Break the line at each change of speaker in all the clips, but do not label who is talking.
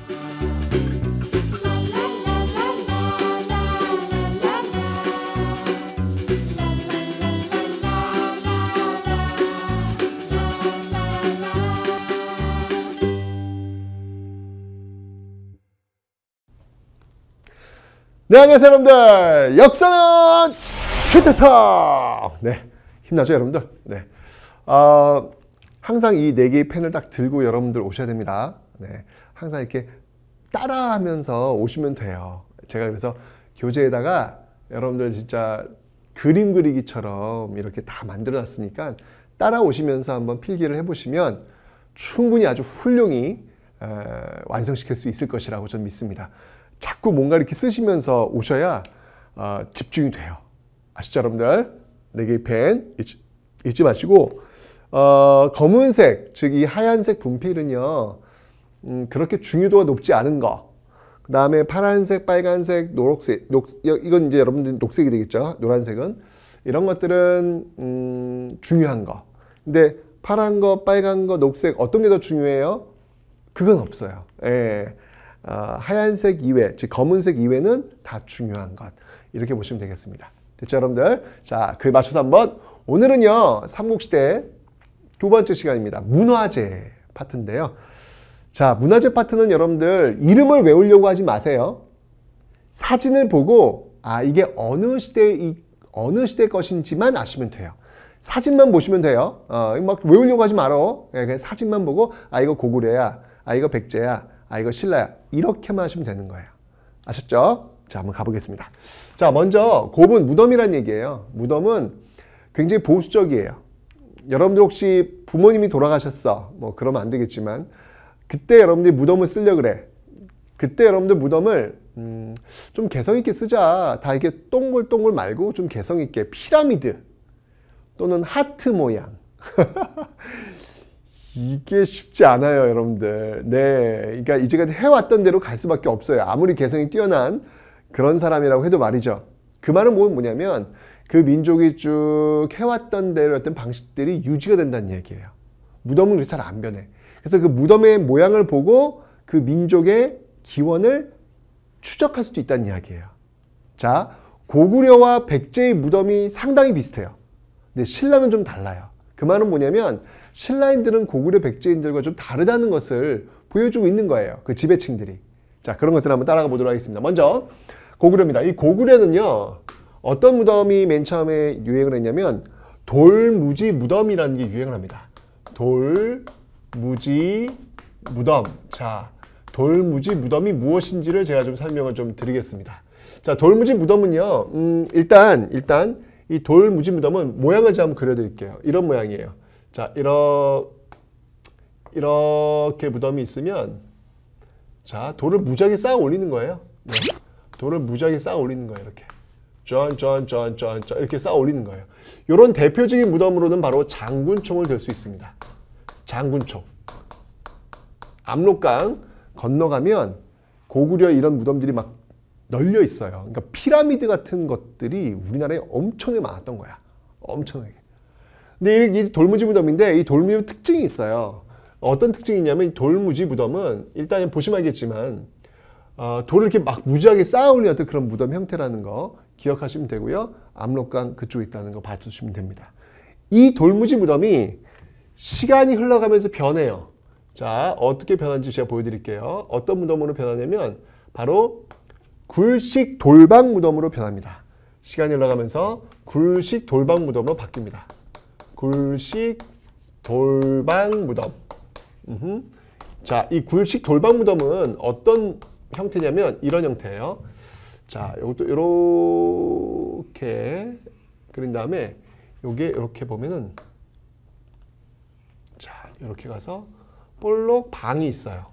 네, 안녕하세요 여러분들. 역사는 최태성. 네, 힘나죠 여러분들. 네, 항상 이 4개의 펜을 딱 들고 여러분들 오셔야 됩니다. 네, 항상 이렇게 따라하면서 오시면 돼요. 제가 그래서 교재에다가 여러분들 진짜 그림 그리기처럼 이렇게 다 만들어 놨으니까 따라오시면서 한번 필기를 해보시면 충분히 아주 훌륭히 완성시킬 수 있을 것이라고 저는 믿습니다. 자꾸 뭔가 이렇게 쓰시면서 오셔야 집중이 돼요. 아시죠 여러분들? 4개의 펜 잊지 마시고 검은색, 즉 이 하얀색 분필은요 그렇게 중요도가 높지 않은 거, 그 다음에 파란색, 빨간색, 노란색, 이건 이제 여러분들 녹색이 되겠죠. 노란색은 이런 것들은 중요한 거. 근데 파란 거, 빨간 거, 녹색 어떤 게 더 중요해요? 그건 없어요. 예. 하얀색 이외, 즉 검은색 이외는 다 중요한 것. 이렇게 보시면 되겠습니다. 됐죠 여러분들? 자, 그에 맞춰서 한번 오늘은요 삼국시대 두 번째 시간입니다. 문화재 파트인데요. 자, 문화재 파트는 여러분들 이름을 외우려고 하지 마세요. 사진을 보고 이게 어느 시대 것인지만 아시면 돼요. 사진만 보시면 돼요. 막 외우려고 하지 말아. 그냥 사진만 보고 이거 고구려야, 이거 백제야, 이거 신라야, 이렇게만 하시면 되는 거예요. 아셨죠? 자, 한번 가보겠습니다. 자, 먼저 곱은 무덤이란 얘기예요. 무덤은 굉장히 보수적이에요. 여러분들 혹시 부모님이 돌아가셨어, 뭐 그러면 안 되겠지만 그때 여러분들이 무덤을 쓰려 그래. 그때 여러분들 무덤을 좀 개성 있게 쓰자. 다 이렇게 동글동글 말고 좀 개성 있게 피라미드 또는 하트 모양. 이게 쉽지 않아요 여러분들. 네, 그러니까 이제까지 해왔던 대로 갈 수밖에 없어요. 아무리 개성이 뛰어난 그런 사람이라고 해도 말이죠. 그 말은 뭐냐면 그 민족이 쭉 해왔던 대로 어떤 방식들이 유지가 된다는 얘기예요. 무덤은 그렇게 잘 안 변해. 그래서 그 무덤의 모양을 보고 그 민족의 기원을 추적할 수도 있다는 이야기예요. 자, 고구려와 백제의 무덤이 상당히 비슷해요. 근데 신라는 좀 달라요. 그 말은 뭐냐면 신라인들은 고구려 백제인들과 좀 다르다는 것을 보여주고 있는 거예요. 그 지배층들이. 자, 그런 것들 한번 따라가 보도록 하겠습니다. 먼저 고구려입니다. 이 고구려는요 어떤 무덤이 맨 처음에 유행을 했냐면 돌무지 무덤이라는 게 유행을 합니다. 돌무지 무덤. 자, 돌무지 무덤이 무엇인지를 제가 좀 설명을 좀 드리겠습니다. 자, 돌무지 무덤은요 일단 이 돌무지 무덤은 모양을 좀 한번 그려드릴게요. 이런 모양이에요. 자, 이렇게 무덤이 있으면, 자, 돌을 무지하게 쌓아 올리는 거예요. 네. 돌을 무지하게 쌓아 올리는 거예요. 이렇게 전 이렇게 쌓아 올리는 거예요. 이런 대표적인 무덤으로는 바로 장군총을 들 수 있습니다. 장군총. 압록강 건너가면 고구려 이런 무덤들이 막 널려 있어요. 그러니까 피라미드 같은 것들이 우리나라에 엄청나게 많았던 거야. 엄청나게. 근데 이 돌무지 무덤인데 이 돌무지 무덤 특징이 있어요. 어떤 특징이 있냐면 이 돌무지 무덤은 일단 보시면 알겠지만 돌을 이렇게 막 무지하게 쌓아 올린 어떤 그런 무덤 형태라는 거 기억하시면 되고요. 압록강 그쪽에 있다는 거 봐주시면 됩니다. 이 돌무지 무덤이 시간이 흘러가면서 변해요. 자, 어떻게 변하는지 제가 보여드릴게요. 어떤 무덤으로 변하냐면 바로 굴식 돌방 무덤으로 변합니다. 시간이 흘러가면서 굴식 돌방 무덤으로 바뀝니다. 굴식 돌방 무덤. 자, 이 굴식 돌방 무덤은 어떤 형태냐면 이런 형태예요. 자, 이것도 이렇게 그린 다음에 요게 이렇게 보면은 자, 이렇게 가서 볼록 방이 있어요.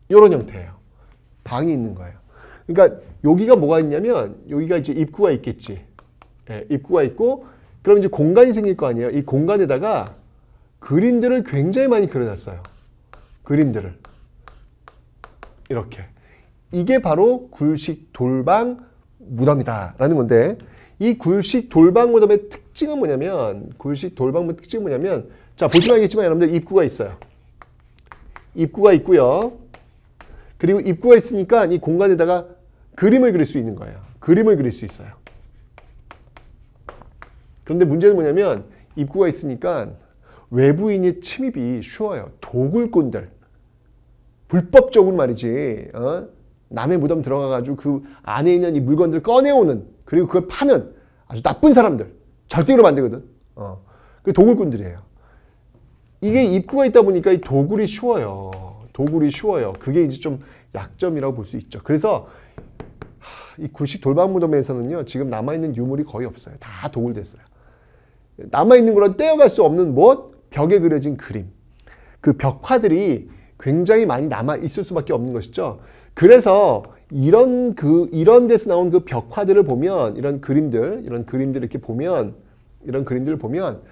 이런 형태예요. 방이 있는 거예요. 그러니까 여기가 뭐가 있냐면 여기가 이제 입구가 있겠지. 예, 입구가 있고 그럼 이제 공간이 생길 거 아니에요. 이 공간에다가 그림들을 굉장히 많이 그려놨어요. 그림들을 이렇게. 이게 바로 굴식 돌방 무덤이다라는 건데 이 굴식 돌방 무덤의 특징은 뭐냐면 자, 보시면 알겠지만 여러분들 입구가 있어요. 입구가 있고요. 그리고 입구가 있으니까 이 공간에다가 그림을 그릴 수 있는 거예요. 그림을 그릴 수 있어요. 그런데 문제는 뭐냐면 입구가 있으니까 외부인의 침입이 쉬워요. 도굴꾼들. 불법적으로 말이지. 남의 무덤 들어가가지고 그 안에 있는 이 물건들을 꺼내오는, 그리고 그걸 파는 아주 나쁜 사람들. 절대로 안 되거든. 그 도굴꾼들이에요. 이게 입구가 있다 보니까 이 도굴이 쉬워요. 도굴이 쉬워요. 그게 이제 좀 약점이라고 볼 수 있죠. 그래서 이 굴식 돌방 무덤에서는요, 지금 남아있는 유물이 거의 없어요. 다 도굴됐어요. 남아있는 거는 떼어갈 수 없는 벽에 그려진 그림. 그 벽화들이 굉장히 많이 남아있을 수밖에 없는 것이죠. 그래서 이런 데서 나온 그 벽화들을 보면, 이런 그림들 이렇게 보면, 이런 그림들을 보면,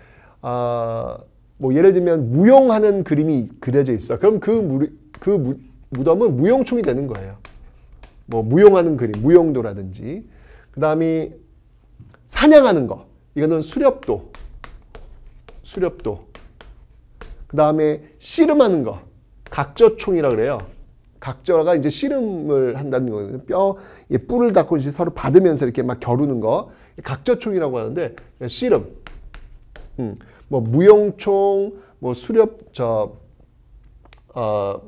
예를 들면 무용하는 그림이 그려져 있어. 그럼 그 무덤은 무용총이 되는 거예요. 무용하는 그림, 무용도라든지. 그 다음에 사냥하는 거. 이거는 수렵도. 그 다음에 씨름하는 거. 각저총이라 그래요. 각저가 이제 씨름을 한다는 거거든요. 뿔을 닫고 이제 서로 받으면서 이렇게 막 겨루는 거. 각저총이라고 하는데, 씨름. 무용총,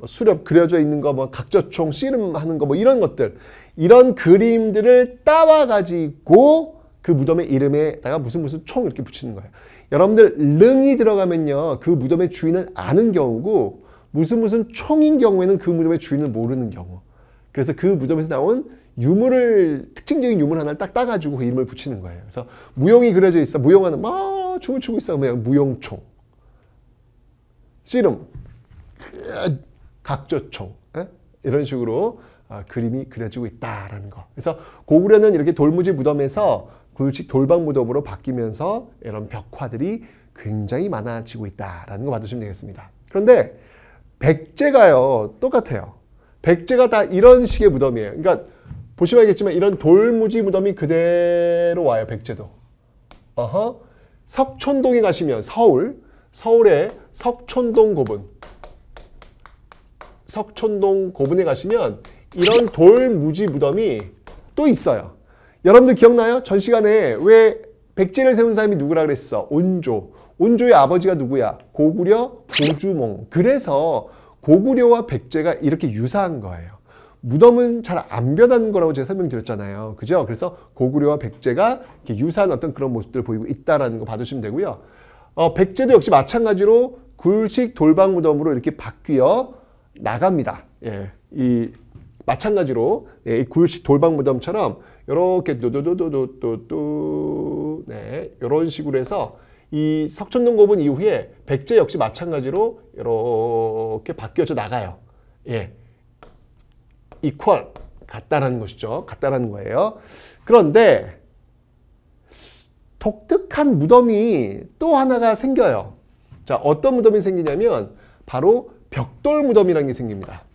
수렵 그려져 있는 거, 각저총, 씨름하는 거, 이런 것들. 이런 그림들을 따와가지고 그 무덤의 이름에다가 무슨 총 이렇게 붙이는 거예요. 여러분들, 릉이 들어가면요, 그 무덤의 주인을 아는 경우고, 무슨 총인 경우에는 그 무덤의 주인을 모르는 경우. 그래서 그 무덤에서 나온 특징적인 유물 하나를 딱 따가지고 그 이름을 붙이는 거예요. 그래서 무용이 그려져 있어. 무용하는, 춤을 추고 있어. 그러면 무용총. 씨름. 각저총. 이런 식으로 그림이 그려지고 있다라는 거. 그래서 고구려는 이렇게 돌무지 무덤에서 굴식 돌방 무덤으로 바뀌면서 이런 벽화들이 굉장히 많아지고 있다라는 거 봐주시면 되겠습니다. 그런데 백제가요, 똑같아요. 백제가 다 이런 식의 무덤이에요. 그러니까 보시면 알겠지만 이런 돌무지 무덤이 그대로 와요. 백제도. 석촌동에 가시면 서울의 석촌동 고분에 가시면 이런 돌무지 무덤이 또 있어요. 여러분들 기억나요? 전 시간에 왜 백제를 세운 사람이 누구라 그랬어? 온조의 아버지가 누구야? 고구려, 고주몽. 그래서 고구려와 백제가 이렇게 유사한 거예요. 무덤은 잘 안 변하는 거라고 제가 설명드렸잖아요. 그죠? 그래서 고구려와 백제가 이렇게 유사한 어떤 그런 모습들을 보이고 있다는 거 봐주시면 되고요. 백제도 역시 마찬가지로 굴식 돌방 무덤으로 이렇게 바뀌어 나갑니다. 마찬가지로 이 굴식 돌방 무덤처럼 이렇게 이런 식으로 해서 이 석촌동 고분 이후에 백제 역시 마찬가지로 이렇게 바뀌어져 나가요. 이퀄 같다라는 것이죠. 같다라는 거예요. 그런데 독특한 무덤이 또 하나가 생겨요. 자, 어떤 무덤이 생기냐면 바로 벽돌 무덤이라는 게 생깁니다.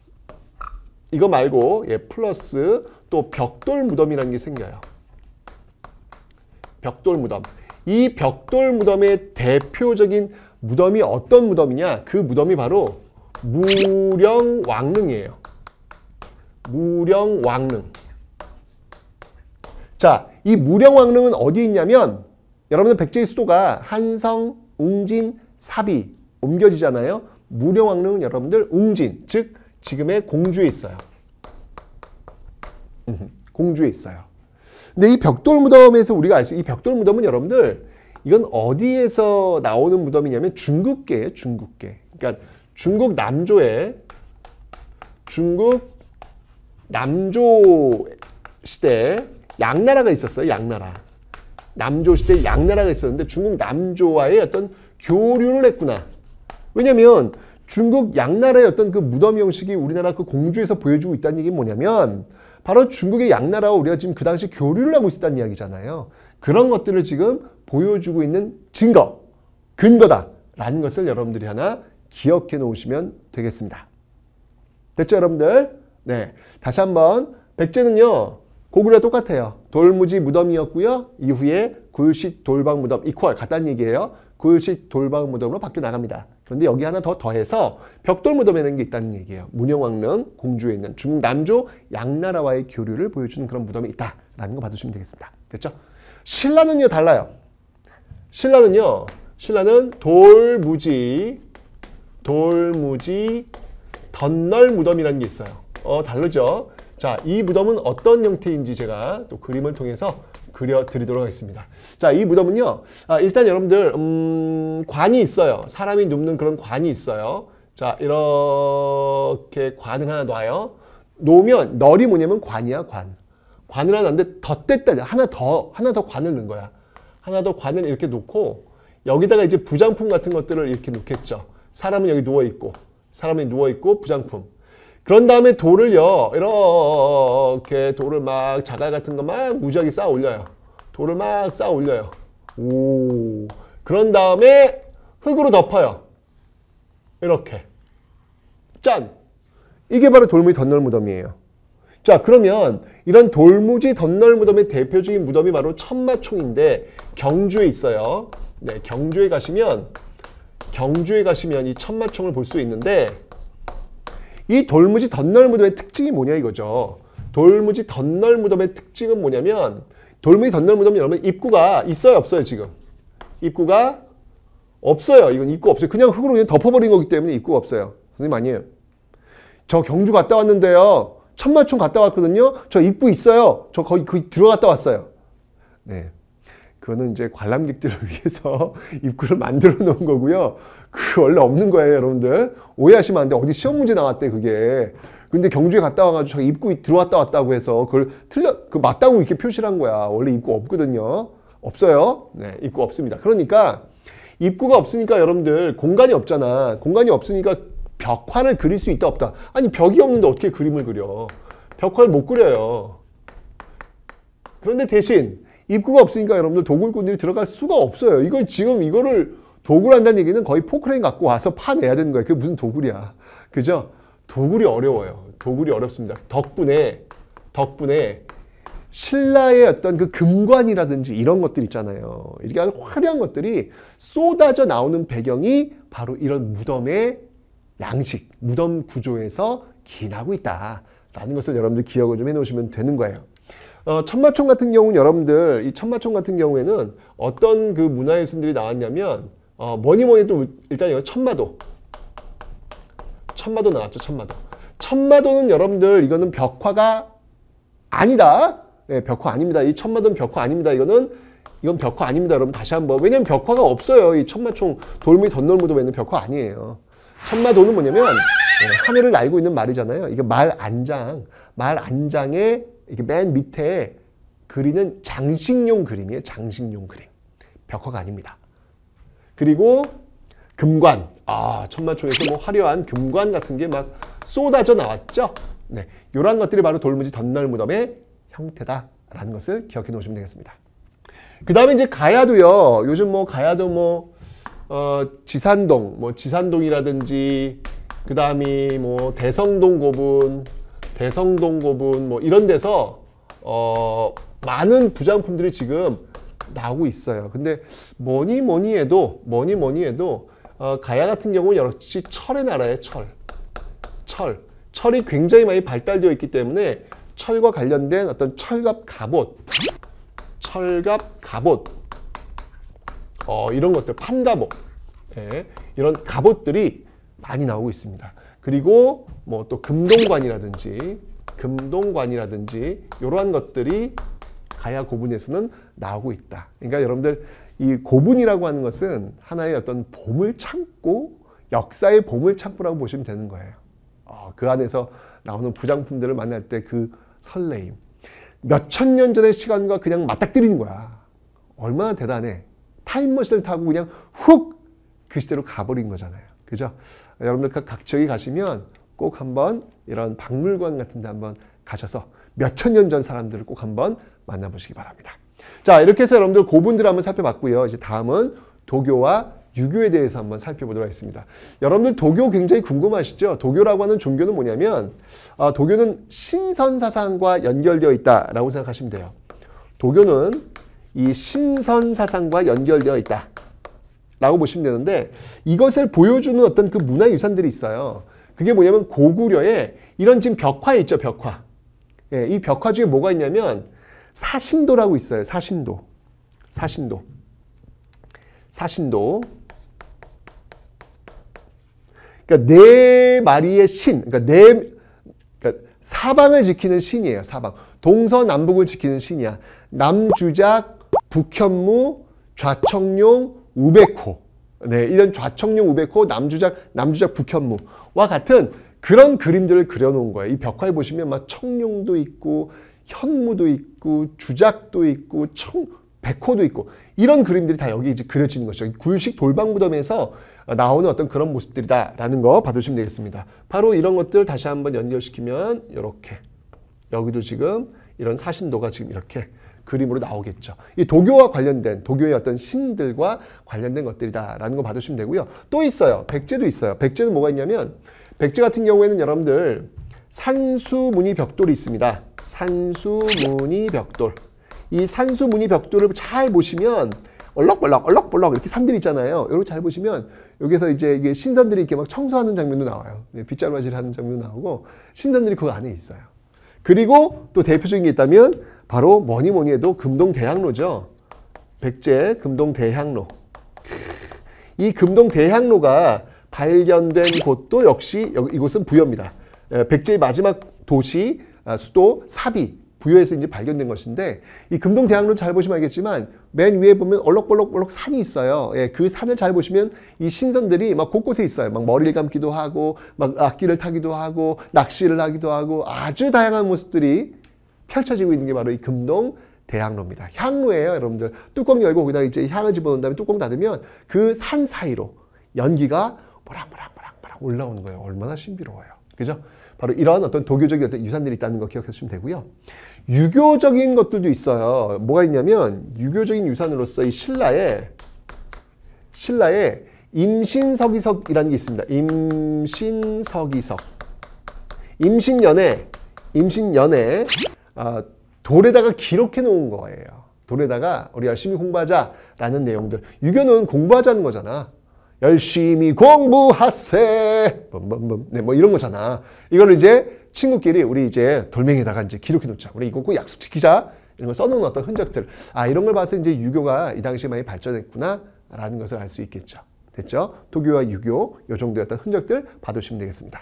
이거 말고 플러스 또 벽돌 무덤이라는 게 생겨요. 벽돌 무덤. 이 벽돌 무덤의 대표적인 무덤이 어떤 무덤이냐? 그 무덤이 바로 무령왕릉이에요. 무령왕릉. 자, 이 무령왕릉은 어디에 있냐면 여러분들 백제의 수도가 한성, 웅진, 사비 옮겨지잖아요. 무령왕릉은 여러분들 웅진, 즉 지금의 공주에 있어요. 공주에 있어요. 근데 이 벽돌 무덤에서 우리가 알 수, 이 벽돌 무덤은 여러분들 이건 어디에서 나오는 무덤이냐면 중국계예요. 중국계. 그러니까 중국 남조 시대 양나라가 있었어요. 양나라. 남조 시대 양나라가 있었는데 중국 남조와의 어떤 교류를 했구나. 왜냐면 중국 양나라의 어떤 그 무덤 형식이 우리나라 그 공주에서 보여주고 있다는 얘기는 뭐냐면 바로 중국의 양나라와 우리가 지금 그 당시 교류를 하고 있었다는 이야기잖아요. 그런 것들을 지금 보여주고 있는 근거다라는 것을 여러분들이 하나 기억해 놓으시면 되겠습니다. 됐죠, 여러분들? 네. 다시 한번 백제는요. 고구려와 똑같아요. 돌무지 무덤이었고요. 이후에 굴식 돌방 무덤 이퀄 같다는 얘기예요. 굴식 돌방 무덤으로 바뀌어 나갑니다. 그런데 여기 하나 더 더해서 벽돌 무덤이라는 게 있다는 얘기예요. 문영왕릉 공주에 있는 중국 남조 양나라와의 교류를 보여주는 그런 무덤이 있다라는 거 봐주시면 되겠습니다. 됐죠? 신라는요 달라요. 신라는 돌무지 덧널 무덤이라는 게 있어요. 다르죠? 자, 이 무덤은 어떤 형태인지 제가 또 그림을 통해서 그려드리도록 하겠습니다. 자, 이 무덤은요, 일단 여러분들, 관이 있어요. 사람이 눕는 그런 관이 있어요. 자, 이렇게 관을 하나 놔요. 놓으면, 널이 뭐냐면 관이야, 관. 관을 하나 놨는데, 덧댔다. 하나 더 관을 넣은 거야. 하나 더 관을 이렇게 놓고, 여기다가 이제 부장품 같은 것들을 이렇게 놓겠죠. 사람은 여기 누워있고, 부장품. 그런 다음에 돌을요, 이렇게 돌을 막, 자갈 같은 거 막 무지하게 쌓아 올려요. 돌을 막 쌓아 올려요. 오. 그런 다음에 흙으로 덮어요. 이렇게. 짠! 이게 바로 돌무지 덧널 무덤이에요. 자, 그러면 이런 돌무지 덧널 무덤의 대표적인 무덤이 바로 천마총인데, 경주에 있어요. 네, 경주에 가시면 이 천마총을 볼 수 있는데, 이 돌무지 덧널 무덤의 특징이 뭐냐 이거죠. 돌무지 덧널 무덤의 특징은 뭐냐면, 돌무지 덧널 무덤 여러분 입구가 있어요 없어요 지금? 입구가 없어요. 이건 입구 없어요. 그냥 흙으로 그냥 덮어버린 거기 때문에 입구가 없어요. 선생님 아니에요. 저 경주 갔다 왔는데요. 천마총 갔다 왔거든요. 저 입구 있어요. 저 거기 들어갔다 왔어요. 네. 그거는 이제 관람객들을 위해서 입구를 만들어 놓은 거고요. 그 원래 없는 거예요, 여러분들. 오해하시면 안 돼. 어디 시험 문제 나왔대, 그게. 근데 경주에 갔다 와가지고 저 입구 들어왔다 왔다고 해서 그걸 맞다고 이렇게 표시를 한 거야. 원래 입구 없거든요. 없어요. 네, 입구 없습니다. 그러니까 입구가 없으니까 여러분들 공간이 없잖아. 공간이 없으니까 벽화를 그릴 수 있다 없다. 아니 벽이 없는데 어떻게 그림을 그려. 벽화를 못 그려요. 그런데 대신 입구가 없으니까 여러분들 도굴꾼들이 들어갈 수가 없어요. 이거를 도굴한다는 얘기는 거의 포크레인 갖고 와서 파내야 되는 거예요. 그게 무슨 도굴이야. 그죠? 도굴이 어려워요. 도굴이 어렵습니다. 덕분에 신라의 어떤 그 금관이라든지 이런 것들 있잖아요. 이렇게 아주 화려한 것들이 쏟아져 나오는 배경이 바로 이런 무덤의 양식, 무덤 구조에서 기인하고 있다라는 것을 여러분들 기억을 좀 해놓으시면 되는 거예요. 천마총 같은 경우는 여러분들, 이 천마총 같은 경우에는 어떤 그 문화예술들이 나왔냐면, 뭐니 해도 일단 이거 천마도 나왔죠, 천마도. 천마도는 여러분들, 이거는 벽화가 아니다. 네, 벽화 아닙니다. 이 천마도는 벽화 아닙니다. 이건 벽화 아닙니다. 여러분 다시 한번. 왜냐면 벽화가 없어요. 이 천마총, 돌무지 덧널 무덤에는 벽화 아니에요. 천마도는 뭐냐면, 하늘을 날고 있는 말이잖아요. 이게 말 안장에 이게 맨 밑에 그리는 장식용 그림이에요. 장식용 그림. 벽화가 아닙니다. 그리고 금관. 천마총에서 뭐 화려한 금관 같은 게 막 쏟아져 나왔죠. 네, 이런 것들이 바로 돌무지 덧널 무덤의 형태다라는 것을 기억해 놓으시면 되겠습니다. 그 다음에 이제 가야도요. 요즘 뭐 가야도 지산동이라든지 그 다음이 뭐 대성동 고분 뭐 이런 데서 많은 부장품들이 지금 나오고 있어요. 근데 뭐니 해도 가야 같은 경우는 역시 철의 나라예요. 철이 굉장히 많이 발달되어 있기 때문에 철과 관련된 어떤 철갑 갑옷 이런 것들, 판갑옷, 이런 갑옷들이 많이 나오고 있습니다. 그리고 뭐 또 금동관이라든지 이러한 것들이 가야 고분에서는 나오고 있다. 그러니까 여러분들 이 고분이라고 하는 것은 하나의 어떤 보물창고, 역사의 보물창고라고 보시면 되는 거예요. 그 안에서 나오는 부장품들을 만날 때 그 설레임. 몇천 년 전의 시간과 그냥 맞닥뜨리는 거야. 얼마나 대단해. 타임머신을 타고 그냥 훅 그 시대로 가버린 거잖아요. 그죠? 여러분들 각 지역에 가시면 꼭 한번 이런 박물관 같은 데 한번 가셔서 몇천 년 전 사람들을 꼭 한번 만나보시기 바랍니다. 자, 이렇게 해서 여러분들 고분들을 한번 살펴봤고요. 이제 다음은 도교와 유교에 대해서 한번 살펴보도록 하겠습니다. 여러분들 도교 굉장히 궁금하시죠? 도교라고 하는 종교는 뭐냐면 도교는 신선사상과 연결되어 있다라고 생각하시면 돼요. 도교는 이 신선사상과 연결되어 있다. 라고 보시면 되는데 이것을 보여주는 어떤 그 문화유산들이 있어요. 그게 뭐냐면 고구려에 이런 지금 벽화 있죠, 벽화. 예, 이 벽화 중에 뭐가 있냐면 사신도라고 있어요. 사신도. 사신도. 사신도. 그러니까 네 마리의 신, 그러니까 사방을 지키는 신이에요. 사방. 동서남북을 지키는 신이야. 남주작, 북현무, 좌청룡, 우백호. 네, 이런 좌청룡, 우백호, 남주작, 북현무와 같은 그런 그림들을 그려놓은 거예요. 이 벽화에 보시면 막 청룡도 있고, 현무도 있고, 주작도 있고, 백호도 있고, 이런 그림들이 다 여기 이제 그려지는 것이죠. 굴식 돌방무덤에서 나오는 어떤 그런 모습들이다라는 거 봐두시면 되겠습니다. 바로 이런 것들 다시 한번 연결시키면 이렇게 여기도 지금 이런 사신도가 지금 이렇게 그림으로 나오겠죠. 이 도교와 관련된 도교의 어떤 신들과 관련된 것들이다라는 거 봐두시면 되고요. 또 있어요. 백제도 있어요. 백제는 뭐가 있냐면 백제 같은 경우에는 여러분들 산수무늬 벽돌이 있습니다. 산수무늬 벽돌. 이 산수무늬 벽돌을 잘 보시면 얼럭벌럭 이렇게 산들이 있잖아요. 이렇게 잘 보시면 여기서 이제 이게 신선들이 이렇게 막 청소하는 장면도 나와요. 빗자루질 하는 장면도 나오고 신선들이 그 안에 있어요. 그리고 또 대표적인 게 있다면 바로 뭐니 해도 금동대학로죠. 백제 금동대학로. 이 금동대학로가 발견된 곳도 역시 이곳은 부여입니다. 백제의 마지막 도시 수도 사비 부여에서 이제 발견된 것인데 이 금동대학로 잘 보시면 알겠지만 맨 위에 보면 얼럭벌럭 산이 있어요. 예, 그 산을 잘 보시면 이 신선들이 막 곳곳에 있어요. 막 머리를 감기도 하고 막 악기를 타기도 하고 낚시를 하기도 하고 아주 다양한 모습들이 펼쳐지고 있는 게 바로 이 금동대학로입니다. 향로예요, 여러분들. 뚜껑 열고 거기다 이제 향을 집어넣은 다음에 뚜껑 닫으면 그 산 사이로 연기가 모락모락 올라오는 거예요. 얼마나 신비로워요. 그죠? 바로 이런 어떤 도교적인 어떤 유산들이 있다는 거 기억해 주시면 되고요. 유교적인 것들도 있어요. 뭐가 있냐면 유교적인 유산으로서 이 신라에 임신서기석이라는 게 있습니다. 임신서기석. 임신연애 돌에다가 기록해 놓은 거예요. 돌에다가 우리 열심히 공부하자라는 내용들. 유교는 공부하자는 거잖아. 열심히 공부하세. 네, 뭐 이런 거잖아. 이걸 이제 친구끼리 우리 이제 돌멩이에다가 이제 기록해 놓자. 우리 이거 꼭 약속 지키자. 이런 걸 써놓은 어떤 흔적들. 이런 걸 봐서 이제 유교가 이 당시에 많이 발전했구나라는 것을 알 수 있겠죠. 됐죠? 도교와 유교, 요 정도의 어떤 흔적들 봐두시면 되겠습니다.